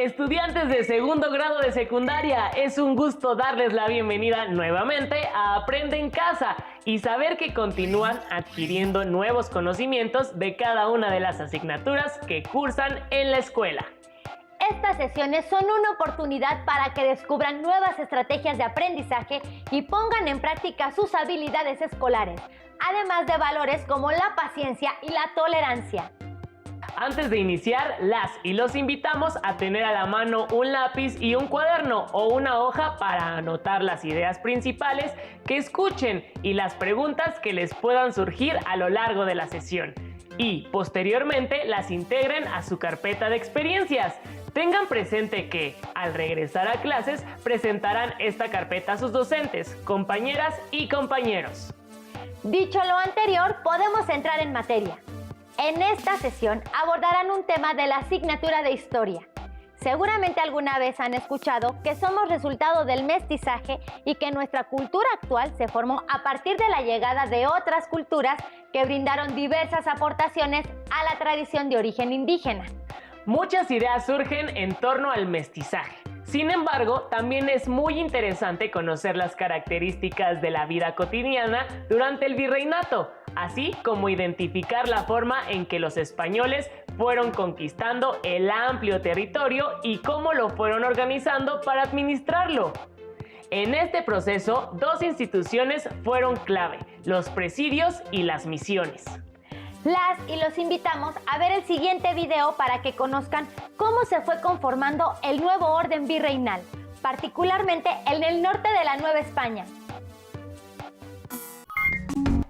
Estudiantes de segundo grado de secundaria, es un gusto darles la bienvenida nuevamente a Aprende en Casa y saber que continúan adquiriendo nuevos conocimientos de cada una de las asignaturas que cursan en la escuela. Estas sesiones son una oportunidad para que descubran nuevas estrategias de aprendizaje y pongan en práctica sus habilidades escolares, además de valores como la paciencia y la tolerancia. Antes de iniciar, las y los invitamos a tener a la mano un lápiz y un cuaderno o una hoja para anotar las ideas principales que escuchen y las preguntas que les puedan surgir a lo largo de la sesión. Y posteriormente las integren a su carpeta de experiencias. Tengan presente que, al regresar a clases, presentarán esta carpeta a sus docentes, compañeras y compañeros. Dicho lo anterior, podemos entrar en materia. En esta sesión abordarán un tema de la asignatura de Historia. Seguramente alguna vez han escuchado que somos resultado del mestizaje y que nuestra cultura actual se formó a partir de la llegada de otras culturas que brindaron diversas aportaciones a la tradición de origen indígena. Muchas ideas surgen en torno al mestizaje. Sin embargo, también es muy interesante conocer las características de la vida cotidiana durante el virreinato, así como identificar la forma en que los españoles fueron conquistando el amplio territorio y cómo lo fueron organizando para administrarlo. En este proceso, dos instituciones fueron clave: los presidios y las misiones. Las y los invitamos a ver el siguiente video para que conozcan cómo se fue conformando el nuevo orden virreinal, particularmente en el norte de la Nueva España.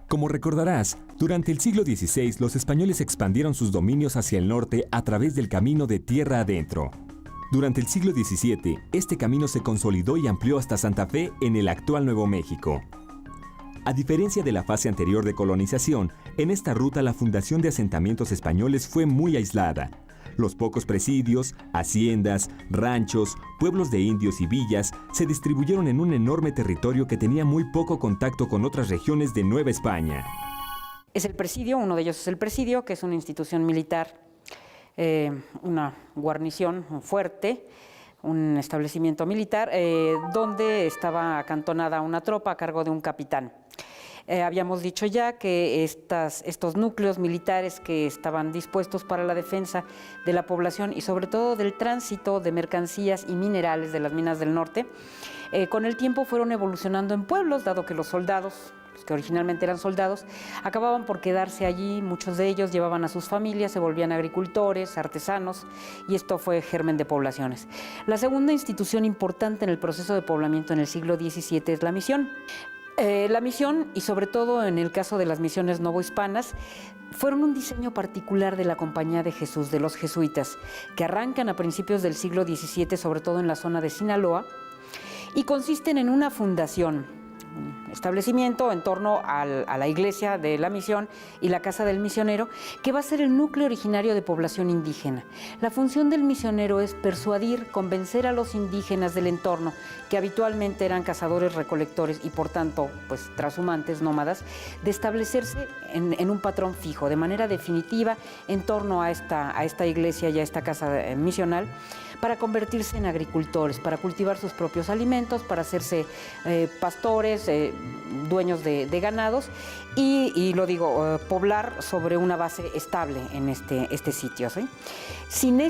Como recordarás, durante el siglo XVI los españoles expandieron sus dominios hacia el norte a través del camino de tierra adentro. Durante el siglo XVII, este camino se consolidó y amplió hasta Santa Fe en el actual Nuevo México. A diferencia de la fase anterior de colonización, en esta ruta la fundación de asentamientos españoles fue muy aislada. Los pocos presidios, haciendas, ranchos, pueblos de indios y villas se distribuyeron en un enorme territorio que tenía muy poco contacto con otras regiones de Nueva España. Es el presidio, uno de ellos es el presidio, que es una institución militar, una guarnición fuerte, un establecimiento militar donde estaba acantonada una tropa a cargo de un capitán. Habíamos dicho ya que estos núcleos militares que estaban dispuestos para la defensa de la población y sobre todo del tránsito de mercancías y minerales de las minas del norte, con el tiempo fueron evolucionando en pueblos, dado que los soldados, los que originalmente eran soldados, acababan por quedarse allí. Muchos de ellos llevaban a sus familias, se volvían agricultores, artesanos, y esto fue germen de poblaciones. La segunda institución importante en el proceso de poblamiento en el siglo XVII es la misión. La misión, y sobre todo en el caso de las misiones novohispanas, fueron un diseño particular de la Compañía de Jesús, de los jesuitas, que arrancan a principios del siglo XVII, sobre todo en la zona de Sinaloa, y consisten en una fundación, un establecimiento en torno a la iglesia de la misión y la casa del misionero, que va a ser el núcleo originario de población indígena. La función del misionero es persuadir, convencer a los indígenas del entorno, que habitualmente eran cazadores, recolectores y por tanto pues trashumantes, nómadas, de establecerse en un patrón fijo, de manera definitiva, en torno a esta iglesia y a esta casa misional, para convertirse en agricultores, para cultivar sus propios alimentos, para hacerse pastores, dueños de ganados y lo digo, poblar sobre una base estable en este sitio, ¿sí? Sin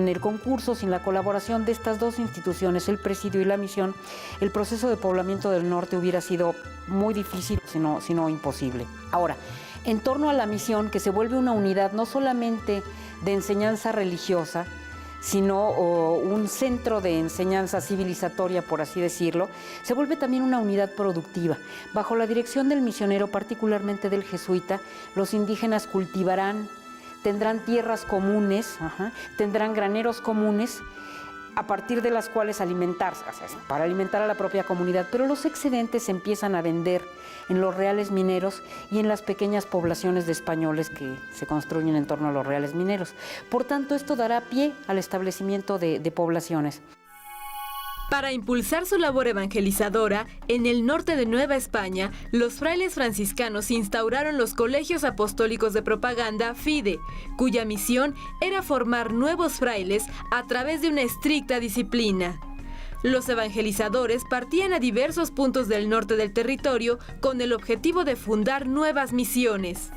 el concurso, sin la colaboración de estas dos instituciones, el presidio y la misión, el proceso de poblamiento del norte hubiera sido muy difícil, sino imposible. Ahora, en torno a la misión, que se vuelve una unidad no solamente de enseñanza religiosa, sino un centro de enseñanza civilizatoria, por así decirlo, se vuelve también una unidad productiva. Bajo la dirección del misionero, particularmente del jesuita, los indígenas cultivarán, tendrán tierras comunes, tendrán graneros comunes, a partir de las cuales alimentarse, o sea, para alimentar a la propia comunidad, pero los excedentes se empiezan a vender en los reales mineros y en las pequeñas poblaciones de españoles que se construyen en torno a los reales mineros. Por tanto, esto dará pie al establecimiento de poblaciones. Para impulsar su labor evangelizadora, en el norte de Nueva España, los frailes franciscanos instauraron los colegios apostólicos de propaganda FIDE, cuya misión era formar nuevos frailes a través de una estricta disciplina. Los evangelizadores partían a diversos puntos del norte del territorio con el objetivo de fundar nuevas misiones.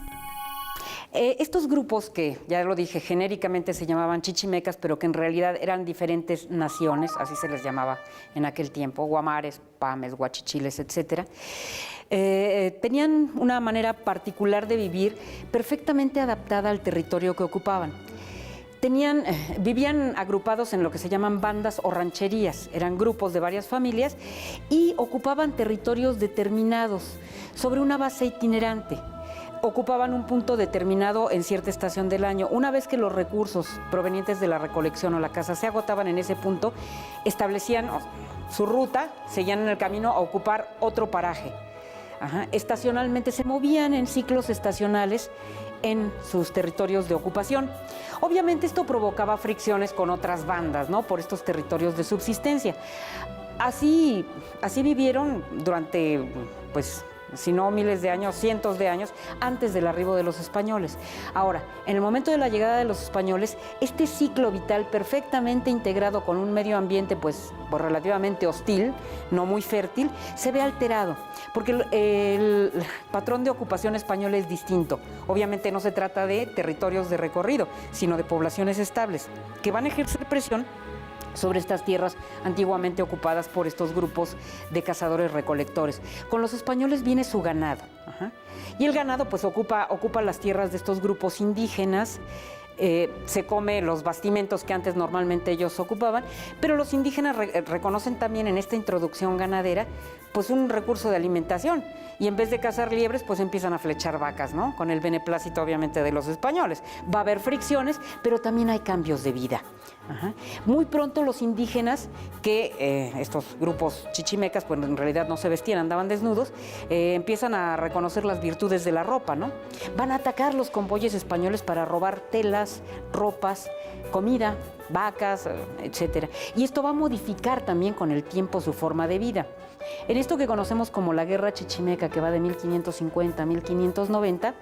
Estos grupos que, ya lo dije, genéricamente se llamaban chichimecas, pero que en realidad eran diferentes naciones, así se les llamaba en aquel tiempo, guamares, pames, guachichiles, etc. Tenían una manera particular de vivir perfectamente adaptada al territorio que ocupaban. Vivían agrupados en lo que se llaman bandas o rancherías, eran grupos de varias familias y ocupaban territorios determinados sobre una base itinerante. Ocupaban un punto determinado en cierta estación del año. Una vez que los recursos provenientes de la recolección o la caza se agotaban en ese punto, establecían su ruta, seguían en el camino a ocupar otro paraje. Estacionalmente se movían en ciclos estacionales en sus territorios de ocupación. Obviamente esto provocaba fricciones con otras bandas, ¿no? Por estos territorios de subsistencia. Así vivieron durante, pues, si no miles de años, cientos de años, antes del arribo de los españoles. Ahora, en el momento de la llegada de los españoles, este ciclo vital perfectamente integrado con un medio ambiente pues relativamente hostil, no muy fértil, se ve alterado, porque el patrón de ocupación español es distinto. Obviamente no se trata de territorios de recorrido, sino de poblaciones estables, que van a ejercer presión sobre estas tierras antiguamente ocupadas por estos grupos de cazadores-recolectores. Con los españoles viene su ganado. Y el ganado pues ocupa las tierras de estos grupos indígenas, se come los bastimentos que antes normalmente ellos ocupaban, pero los indígenas reconocen también en esta introducción ganadera pues un recurso de alimentación, y en vez de cazar liebres pues empiezan a flechar vacas, ¿no? Con el beneplácito obviamente de los españoles. Va a haber fricciones, pero también hay cambios de vida. Muy pronto los indígenas, que estos grupos chichimecas pues en realidad no se vestían, andaban desnudos, empiezan a reconocer las virtudes de la ropa, ¿no? Van a atacar los convoyes españoles para robar telas, ropas, comida, vacas, etcétera. Y esto va a modificar también con el tiempo su forma de vida. En esto que conocemos como la Guerra Chichimeca, que va de 1550 a 1590,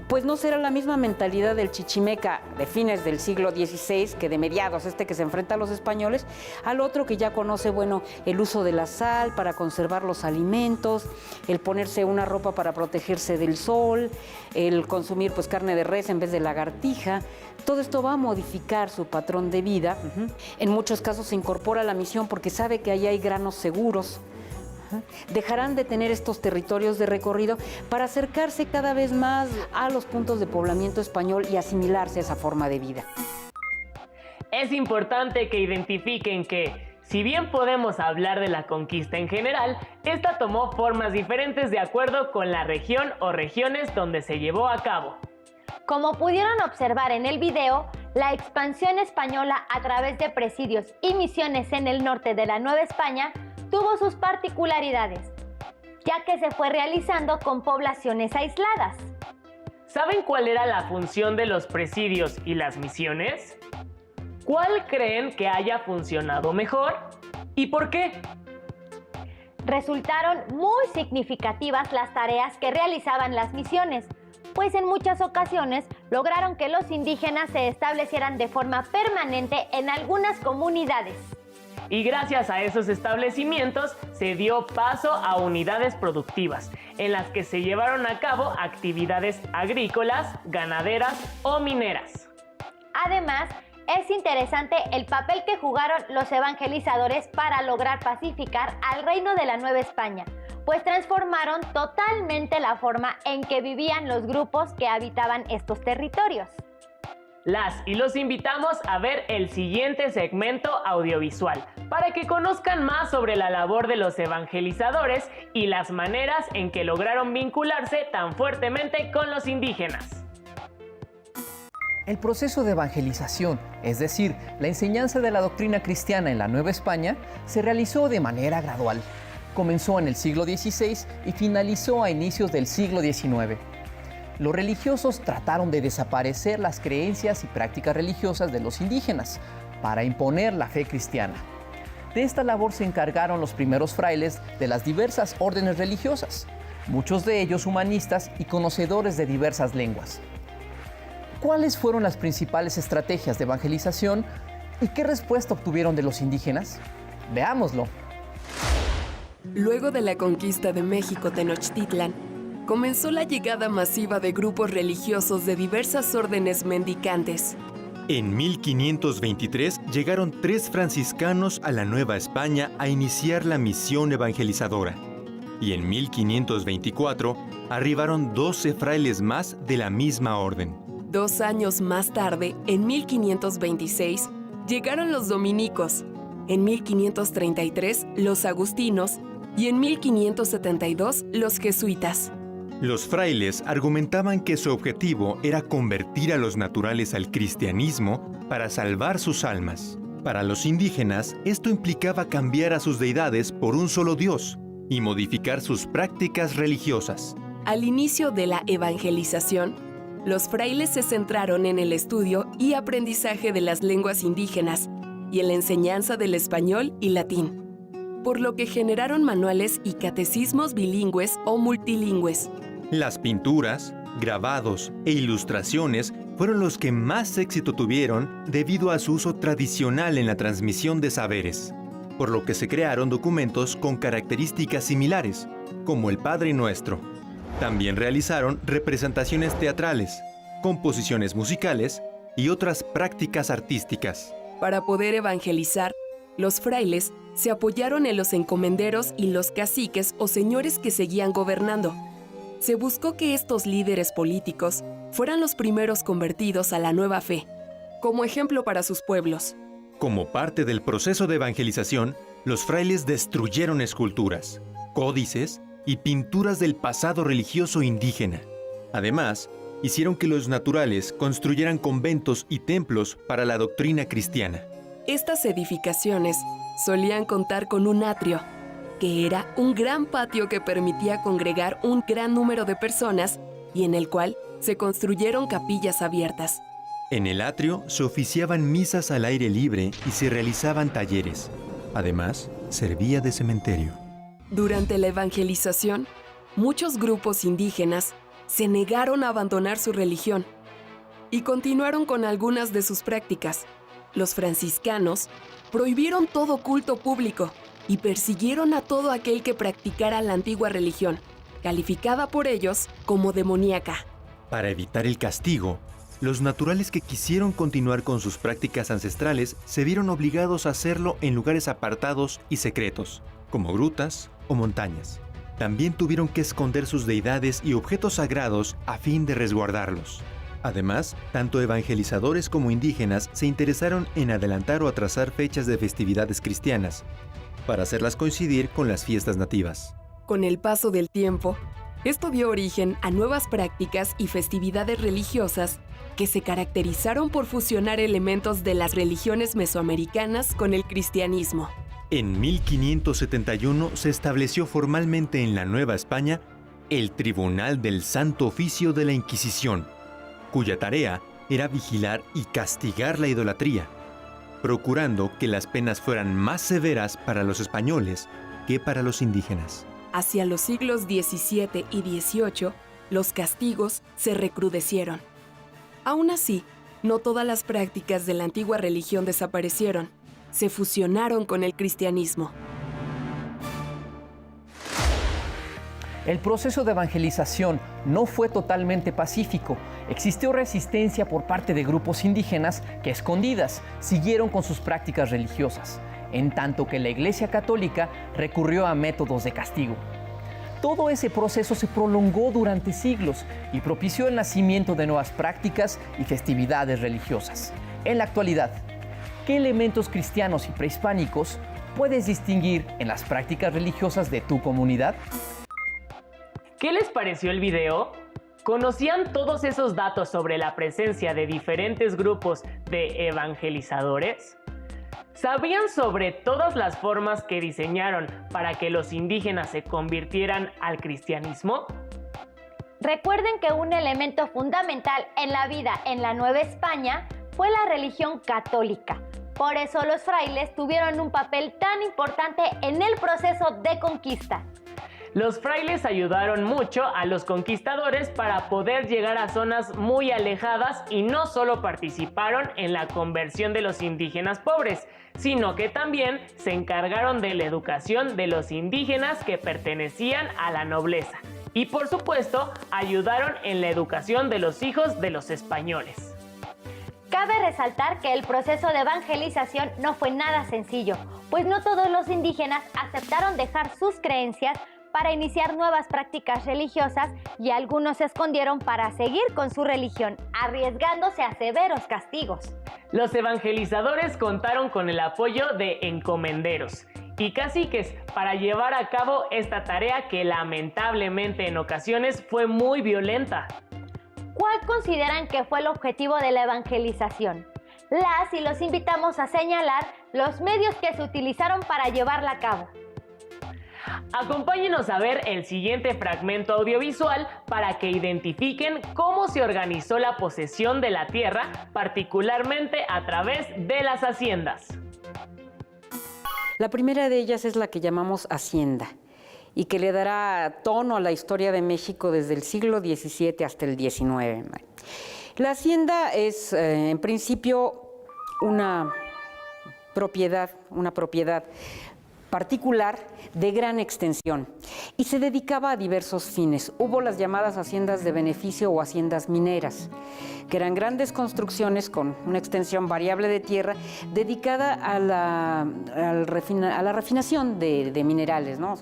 pues no será la misma mentalidad del chichimeca de fines del siglo XVI que de mediados, que se enfrenta a los españoles, al otro que ya conoce, bueno, el uso de la sal para conservar los alimentos, el ponerse una ropa para protegerse del sol, el consumir pues carne de res en vez de lagartija. Todo esto va a modificar su patrón de vida. En muchos casos se incorpora a la misión porque sabe que ahí hay granos seguros. Dejarán de tener estos territorios de recorrido para acercarse cada vez más a los puntos de poblamiento español y asimilarse a esa forma de vida. Es importante que identifiquen que, si bien podemos hablar de la conquista en general, esta tomó formas diferentes de acuerdo con la región o regiones donde se llevó a cabo. Como pudieron observar en el video, la expansión española a través de presidios y misiones en el norte de la Nueva España tuvo sus particularidades, ya que se fue realizando con poblaciones aisladas. ¿Saben cuál era la función de los presidios y las misiones? ¿Cuál creen que haya funcionado mejor? ¿Y por qué? Resultaron muy significativas las tareas que realizaban las misiones, pues en muchas ocasiones lograron que los indígenas se establecieran de forma permanente en algunas comunidades. Y gracias a esos establecimientos se dio paso a unidades productivas, en las que se llevaron a cabo actividades agrícolas, ganaderas o mineras. Además, es interesante el papel que jugaron los evangelizadores para lograr pacificar al reino de la Nueva España, pues transformaron totalmente la forma en que vivían los grupos que habitaban estos territorios. Las y los invitamos a ver el siguiente segmento audiovisual para que conozcan más sobre la labor de los evangelizadores y las maneras en que lograron vincularse tan fuertemente con los indígenas. El proceso de evangelización, es decir, la enseñanza de la doctrina cristiana en la Nueva España, se realizó de manera gradual. Comenzó en el siglo XVI y finalizó a inicios del siglo XIX. Los religiosos trataron de desaparecer las creencias y prácticas religiosas de los indígenas para imponer la fe cristiana. De esta labor se encargaron los primeros frailes de las diversas órdenes religiosas, muchos de ellos humanistas y conocedores de diversas lenguas. ¿Cuáles fueron las principales estrategias de evangelización y qué respuesta obtuvieron de los indígenas? Veámoslo. Luego de la conquista de México Tenochtitlan, comenzó la llegada masiva de grupos religiosos de diversas órdenes mendicantes. En 1523 llegaron 3 franciscanos a la Nueva España a iniciar la misión evangelizadora. Y en 1524 arribaron 12 frailes más de la misma orden. 2 años más tarde, en 1526, llegaron los dominicos, en 1533 los agustinos y en 1572 los jesuitas. Los frailes argumentaban que su objetivo era convertir a los naturales al cristianismo para salvar sus almas. Para los indígenas, esto implicaba cambiar a sus deidades por un solo Dios y modificar sus prácticas religiosas. Al inicio de la evangelización, los frailes se centraron en el estudio y aprendizaje de las lenguas indígenas y en la enseñanza del español y latín, por lo que generaron manuales y catecismos bilingües o multilingües. Las pinturas, grabados e ilustraciones fueron los que más éxito tuvieron debido a su uso tradicional en la transmisión de saberes, por lo que se crearon documentos con características similares, como el Padre Nuestro. También realizaron representaciones teatrales, composiciones musicales y otras prácticas artísticas. Para poder evangelizar, los frailes se apoyaron en los encomenderos y los caciques o señores que seguían gobernando. Se buscó que estos líderes políticos fueran los primeros convertidos a la nueva fe, como ejemplo para sus pueblos. Como parte del proceso de evangelización, los frailes destruyeron esculturas, códices y pinturas del pasado religioso indígena. Además, hicieron que los naturales construyeran conventos y templos para la doctrina cristiana. Estas edificaciones solían contar con un atrio, que era un gran patio que permitía congregar un gran número de personas y en el cual se construyeron capillas abiertas. En el atrio se oficiaban misas al aire libre y se realizaban talleres. Además, servía de cementerio. Durante la evangelización, muchos grupos indígenas se negaron a abandonar su religión y continuaron con algunas de sus prácticas. Los franciscanos prohibieron todo culto público y persiguieron a todo aquel que practicara la antigua religión, calificada por ellos como demoníaca. Para evitar el castigo, los naturales que quisieron continuar con sus prácticas ancestrales se vieron obligados a hacerlo en lugares apartados y secretos, como grutas o montañas. También tuvieron que esconder sus deidades y objetos sagrados a fin de resguardarlos. Además, tanto evangelizadores como indígenas se interesaron en adelantar o atrasar fechas de festividades cristianas, para hacerlas coincidir con las fiestas nativas. Con el paso del tiempo, esto dio origen a nuevas prácticas y festividades religiosas que se caracterizaron por fusionar elementos de las religiones mesoamericanas con el cristianismo. En 1571 se estableció formalmente en la Nueva España el Tribunal del Santo Oficio de la Inquisición, cuya tarea era vigilar y castigar la idolatría, procurando que las penas fueran más severas para los españoles que para los indígenas. Hacia los siglos XVII y XVIII, los castigos se recrudecieron. Aún así, no todas las prácticas de la antigua religión desaparecieron, se fusionaron con el cristianismo. El proceso de evangelización no fue totalmente pacífico. Existió resistencia por parte de grupos indígenas que, a escondidas, siguieron con sus prácticas religiosas, en tanto que la Iglesia Católica recurrió a métodos de castigo. Todo ese proceso se prolongó durante siglos y propició el nacimiento de nuevas prácticas y festividades religiosas. En la actualidad, ¿qué elementos cristianos y prehispánicos puedes distinguir en las prácticas religiosas de tu comunidad? ¿Qué les pareció el video? ¿Conocían todos esos datos sobre la presencia de diferentes grupos de evangelizadores? ¿Sabían sobre todas las formas que diseñaron para que los indígenas se convirtieran al cristianismo? Recuerden que un elemento fundamental en la vida en la Nueva España fue la religión católica, Por eso los frailes tuvieron un papel tan importante en el proceso de conquista. Los frailes ayudaron mucho a los conquistadores para poder llegar a zonas muy alejadas y no solo participaron en la conversión de los indígenas pobres, sino que también se encargaron de la educación de los indígenas que pertenecían a la nobleza. Y por supuesto, ayudaron en la educación de los hijos de los españoles. Cabe resaltar que el proceso de evangelización no fue nada sencillo, pues no todos los indígenas aceptaron dejar sus creencias para iniciar nuevas prácticas religiosas y algunos se escondieron para seguir con su religión, arriesgándose a severos castigos. Los evangelizadores contaron con el apoyo de encomenderos y caciques para llevar a cabo esta tarea que lamentablemente en ocasiones fue muy violenta. ¿Cuál consideran que fue el objetivo de la evangelización? Las y los invitamos a señalar los medios que se utilizaron para llevarla a cabo. Acompáñenos a ver el siguiente fragmento audiovisual para que identifiquen cómo se organizó la posesión de la tierra, particularmente a través de las haciendas. La primera de ellas es la que llamamos hacienda y que le dará tono a la historia de México desde el siglo XVII hasta el XIX. La hacienda es, en principio, una propiedad particular de gran extensión y se dedicaba a diversos fines. Hubo las llamadas haciendas de beneficio o haciendas mineras, que eran grandes construcciones con una extensión variable de tierra dedicada a la refinación de minerales, ¿no?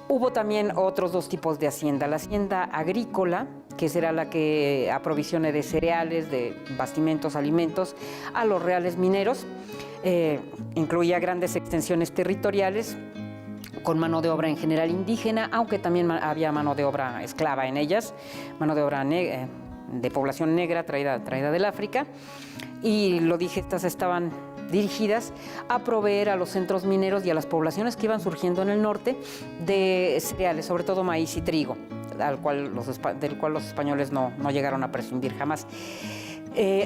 Hubo también otros dos tipos de hacienda. La hacienda agrícola, que será la que aprovisione de cereales, de bastimentos, alimentos a los reales mineros. Incluía grandes extensiones territoriales con mano de obra en general indígena, aunque también había mano de obra esclava en ellas, mano de obra de población negra traída del África. Y lo dije, estas estaban dirigidas a proveer a los centros mineros y a las poblaciones que iban surgiendo en el norte de cereales, sobre todo maíz y trigo, del cual los españoles no llegaron a prescindir jamás.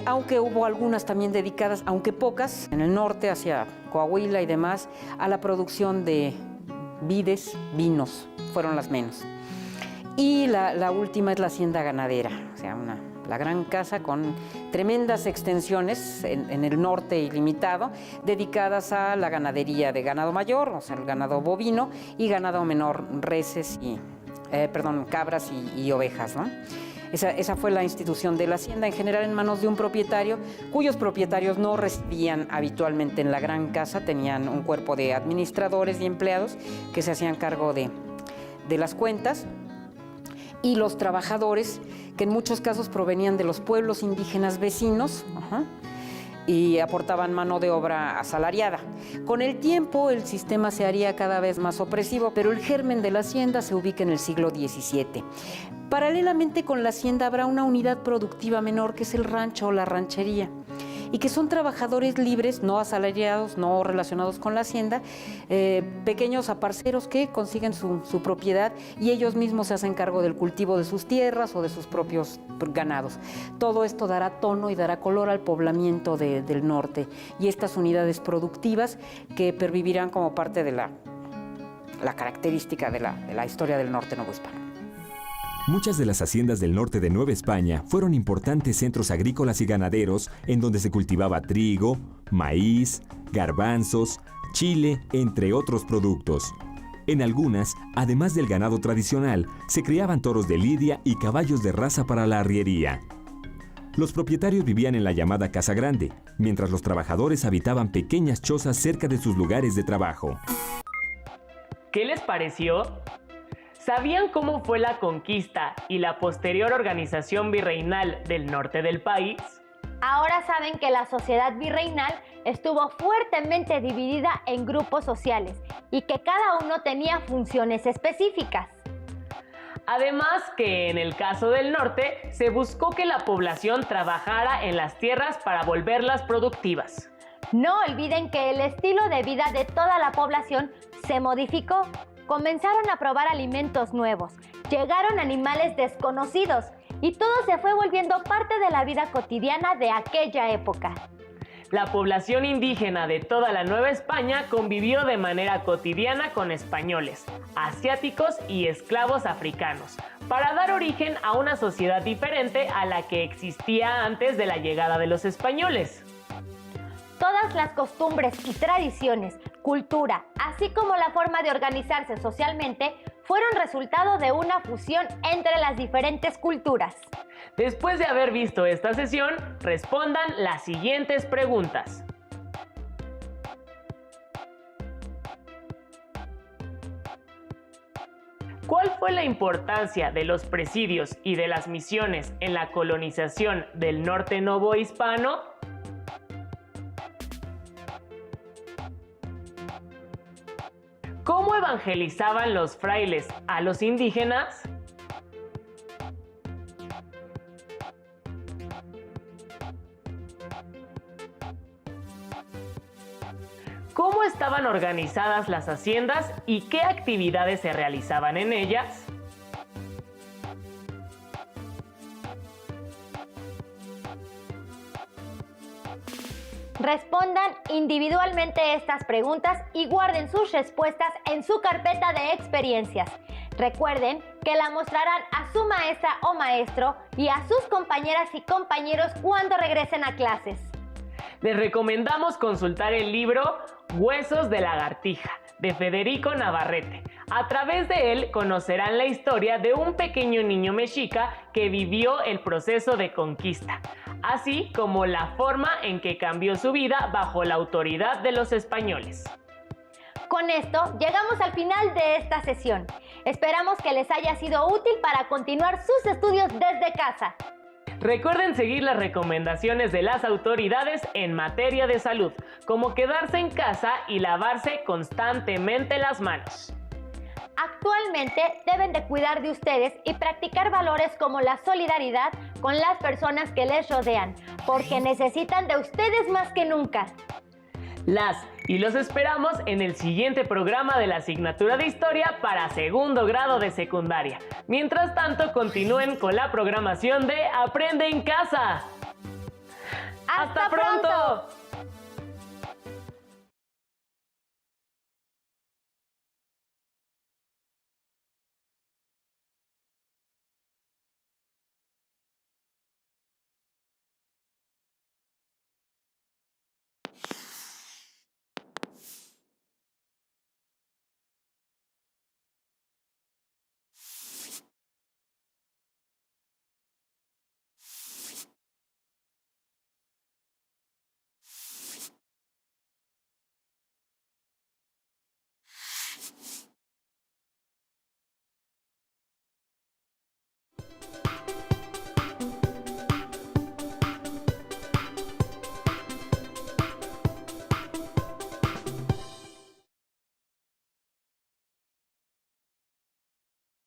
Aunque hubo algunas también dedicadas, aunque pocas, en el norte, hacia Coahuila y demás, a la producción de vides, vinos, fueron las menos. Y la última es la hacienda ganadera, o sea, la gran casa con tremendas extensiones en el norte ilimitado, dedicadas a la ganadería de ganado mayor, o sea, el ganado bovino, y ganado menor, reses cabras y ovejas, ¿no? Esa fue la institución de la hacienda, en general en manos de un propietario, cuyos propietarios no residían habitualmente en la gran casa, tenían un cuerpo de administradores y empleados que se hacían cargo de las cuentas, y los trabajadores, que en muchos casos provenían de los pueblos indígenas vecinos, y aportaban mano de obra asalariada. Con el tiempo el sistema se haría cada vez más opresivo, pero el germen de la hacienda se ubica en el siglo XVII. Paralelamente con la hacienda habrá una unidad productiva menor que es el rancho o la ranchería, y que son trabajadores libres, no asalariados, no relacionados con la hacienda, pequeños aparceros que consiguen su propiedad y ellos mismos se hacen cargo del cultivo de sus tierras o de sus propios ganados. Todo esto dará tono y dará color al poblamiento del norte y estas unidades productivas que pervivirán como parte de la característica de la historia del norte novohispano. Muchas de las haciendas del norte de Nueva España fueron importantes centros agrícolas y ganaderos en donde se cultivaba trigo, maíz, garbanzos, chile, entre otros productos. En algunas, además del ganado tradicional, se criaban toros de lidia y caballos de raza para la arriería. Los propietarios vivían en la llamada Casa Grande, mientras los trabajadores habitaban pequeñas chozas cerca de sus lugares de trabajo. ¿Qué les pareció? ¿Sabían cómo fue la conquista y la posterior organización virreinal del norte del país? Ahora saben que la sociedad virreinal estuvo fuertemente dividida en grupos sociales y que cada uno tenía funciones específicas. Además que en el caso del norte se buscó que la población trabajara en las tierras para volverlas productivas. No olviden que el estilo de vida de toda la población se modificó. Comenzaron a probar alimentos nuevos, llegaron animales desconocidos y todo se fue volviendo parte de la vida cotidiana de aquella época. La población indígena de toda la Nueva España convivió de manera cotidiana con españoles, asiáticos y esclavos africanos, para dar origen a una sociedad diferente a la que existía antes de la llegada de los españoles. Todas las costumbres y tradiciones, cultura, así como la forma de organizarse socialmente, fueron resultado de una fusión entre las diferentes culturas. Después de haber visto esta sesión, respondan las siguientes preguntas. ¿Cuál fue la importancia de los presidios y de las misiones en la colonización del norte novohispano? ¿Cómo evangelizaban los frailes a los indígenas? ¿Cómo estaban organizadas las haciendas y qué actividades se realizaban en ellas? Respondan individualmente estas preguntas y guarden sus respuestas en su carpeta de experiencias. Recuerden que la mostrarán a su maestra o maestro y a sus compañeras y compañeros cuando regresen a clases. Les recomendamos consultar el libro Huesos de lagartija, de Federico Navarrete. A través de él conocerán la historia de un pequeño niño mexica que vivió el proceso de conquista, así como la forma en que cambió su vida bajo la autoridad de los españoles. Con esto llegamos al final de esta sesión. Esperamos que les haya sido útil para continuar sus estudios desde casa. Recuerden seguir las recomendaciones de las autoridades en materia de salud, como quedarse en casa y lavarse constantemente las manos. Actualmente deben de cuidar de ustedes y practicar valores como la solidaridad con las personas que les rodean, porque necesitan de ustedes más que nunca. Los esperamos en el siguiente programa de la asignatura de Historia para segundo grado de secundaria. Mientras tanto, continúen con la programación de Aprende en Casa. ¡Hasta pronto!